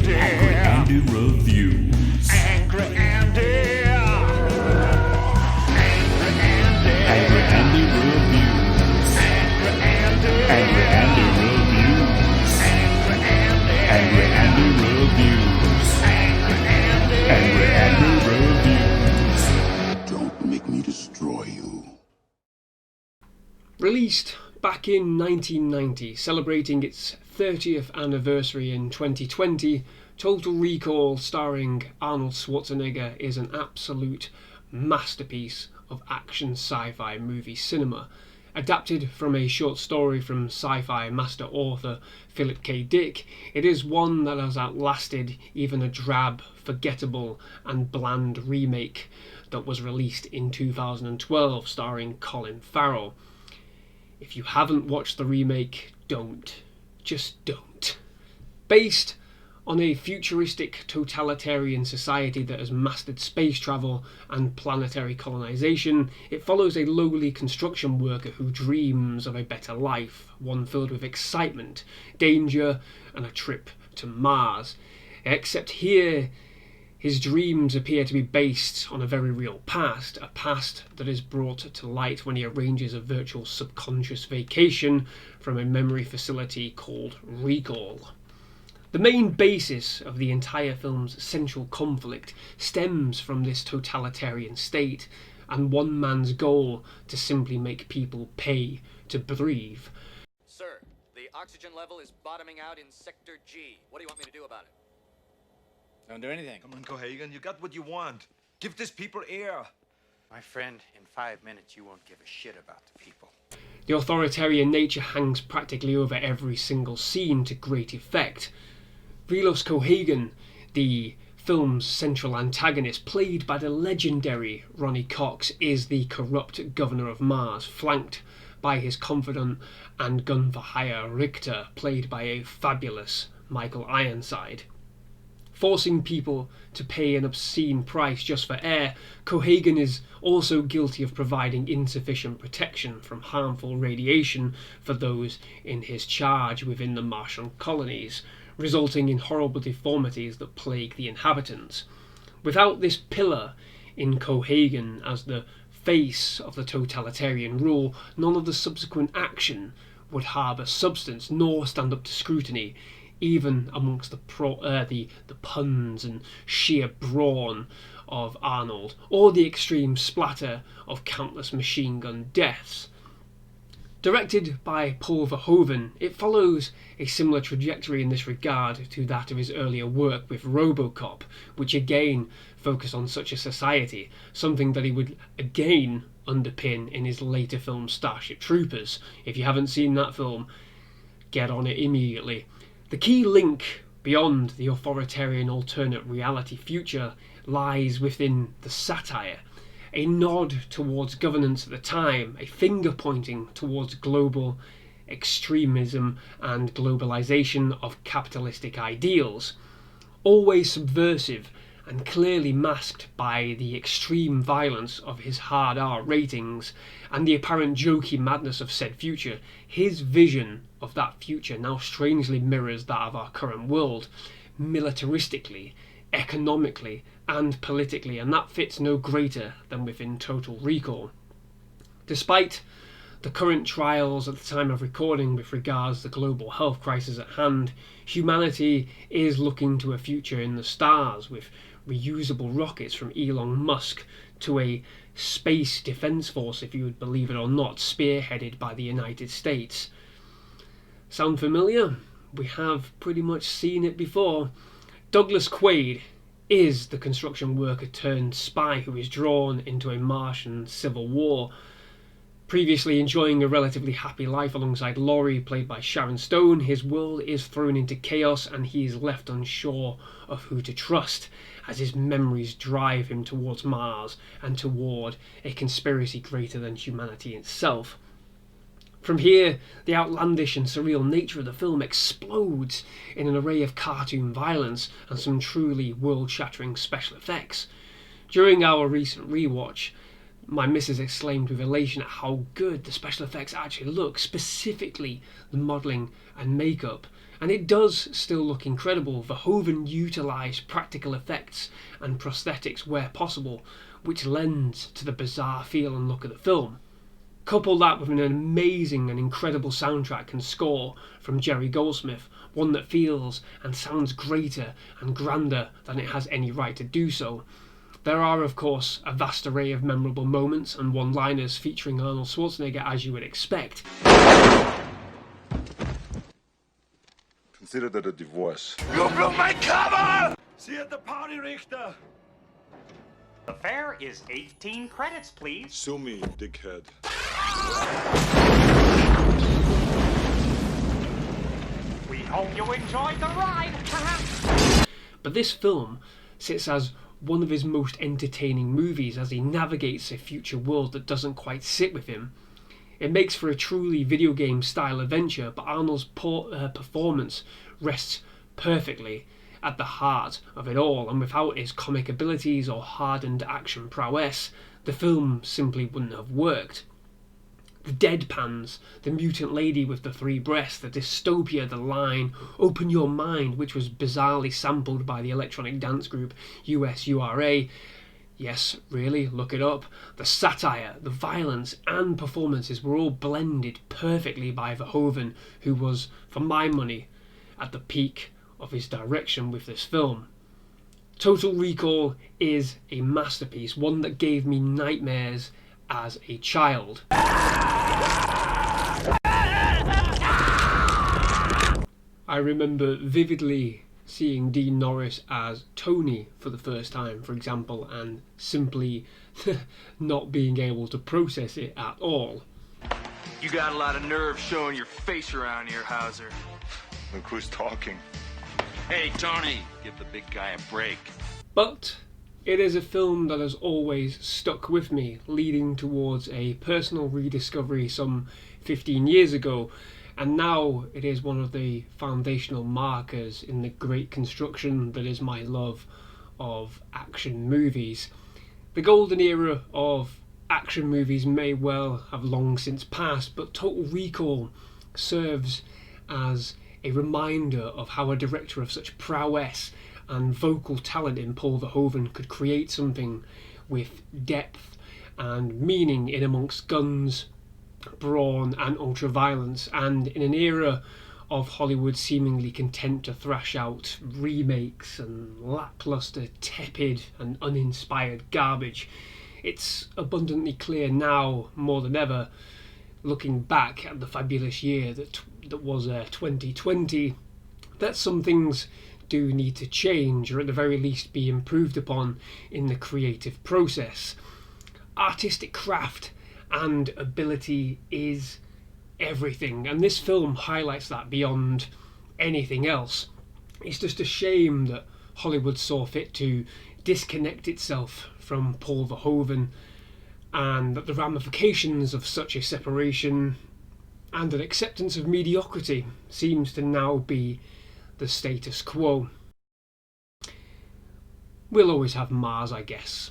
Andy. Angry Andy Reviews. Angry Andy. Angry Andy. Angry Andy Reviews. Angry Andy. Angry Andy Reviews. Angry Andy. Angry Andy Reviews. Angry Andy. Angry Andy Reviews. Don't make me destroy you. Released back in 1990, celebrating its 30th anniversary in 2020, Total Recall starring Arnold Schwarzenegger is an absolute masterpiece of action sci-fi movie cinema. Adapted from a short story from sci-fi master author Philip K. Dick, it is one that has outlasted even a drab, forgettable and bland remake that was released in 2012 starring Colin Farrell. If you haven't watched the remake, don't. Just don't. Based on a futuristic totalitarian society that has mastered space travel and planetary colonization, it follows a lowly construction worker who dreams of a better life, one filled with excitement, danger, and a trip to Mars. Except here, his dreams appear to be based on a very real past, a past that is brought to light when he arranges a virtual subconscious vacation from a memory facility called Recall. The main basis of the entire film's central conflict stems from this totalitarian state and one man's goal to simply make people pay to breathe. Sir, the oxygen level is bottoming out in Sector G. What do you want me to do about it? Don't do anything. Come on, Cohagen, you got what you want. Give these people air. My friend, in 5 minutes you won't give a shit about the people. The authoritarian nature hangs practically over every single scene to great effect. Velos Cohagen, the film's central antagonist, played by the legendary Ronnie Cox, is the corrupt governor of Mars, flanked by his confidant and gun-for-hire Richter, played by a fabulous Michael Ironside. Forcing people to pay an obscene price just for air, Cohagen is also guilty of providing insufficient protection from harmful radiation for those in his charge within the Martian colonies, resulting in horrible deformities that plague the inhabitants. Without this pillar in Cohagen as the face of the totalitarian rule, none of the subsequent action would harbour substance nor stand up to scrutiny, even amongst the puns and sheer brawn of Arnold, or the extreme splatter of countless machine gun deaths. Directed by Paul Verhoeven, it follows a similar trajectory in this regard to that of his earlier work with RoboCop, which again focused on such a society, something that he would again underpin in his later film Starship Troopers. If you haven't seen that film, get on it immediately. The key link beyond the authoritarian alternate reality future lies within the satire, a nod towards governance at the time, a finger pointing towards global extremism and globalization of capitalistic ideals, always subversive and clearly masked by the extreme violence of his hard R ratings and the apparent jokey madness of said future. His vision of that future now strangely mirrors that of our current world, militaristically, economically and politically, and that fits no greater than within Total Recall. Despite the current trials at the time of recording with regards to the global health crisis at hand, humanity is looking to a future in the stars with reusable rockets from Elon Musk to a space defense force, if you would believe it or not, spearheaded by the United States. Sound familiar? We have pretty much seen it before. Douglas Quaid is the construction worker turned spy who is drawn into a Martian civil war. Previously enjoying a relatively happy life alongside Laurie, played by Sharon Stone, his world is thrown into chaos and he is left unsure of who to trust, as his memories drive him towards Mars and toward a conspiracy greater than humanity itself. From here, the outlandish and surreal nature of the film explodes in an array of cartoon violence and some truly world-shattering special effects. During our recent rewatch, my missus exclaimed with elation at how good the special effects actually look, specifically the modelling and makeup, And it does still look incredible. Verhoeven utilised practical effects and prosthetics where possible, which lends to the bizarre feel and look of the film. Couple that with an amazing and incredible soundtrack and score from Jerry Goldsmith, one that feels and sounds greater and grander than it has any right to do so. There are, of course, a vast array of memorable moments and one-liners featuring Arnold Schwarzenegger, as you would expect. Consider that a divorce. You blew my cover! See you at the party, Richter. The fare is 18 credits, please. Sue me, dickhead. We hope you enjoyed the ride. But this film sits as one of his most entertaining movies as he navigates a future world that doesn't quite sit with him. It makes for a truly video game style adventure, but Arnold's performance rests perfectly at the heart of it all, and without his comic abilities or hardened action prowess, the film simply wouldn't have worked. The deadpans, the mutant lady with the 3 breasts, the dystopia, the line "Open your mind," which was bizarrely sampled by the electronic dance group USURA. Yes, really, look it up. The satire, the violence and performances were all blended perfectly by Verhoeven, who was, for my money, at the peak of his direction with this film. Total Recall is a masterpiece, one that gave me nightmares as a child. I remember vividly seeing Dean Norris as Tony for the first time, for example, and simply not being able to process it at all. You got a lot of nerve showing your face around here, Hauser. Look who's talking. Hey, Tony, give the big guy a break. But it is a film that has always stuck with me, leading towards a personal rediscovery some 15 years ago, and now it is one of the foundational markers in the great construction that is my love of action movies. The golden era of action movies may well have long since passed, but Total Recall serves as a reminder of how a director of such prowess and vocal talent in Paul Verhoeven could create something with depth and meaning in amongst guns, brawn and ultra-violence, and in an era of Hollywood seemingly content to thrash out remakes and lackluster, tepid and uninspired garbage, it's abundantly clear now, more than ever, looking back at the fabulous year that was 2020, that some things do need to change, or at the very least be improved upon in the creative process. Artistic craft and ability is everything, and this film highlights that beyond anything else. It's just a shame that Hollywood saw fit to disconnect itself from Paul Verhoeven, and that the ramifications of such a separation and an acceptance of mediocrity seems to now be the status quo. We'll always have Mars, I guess.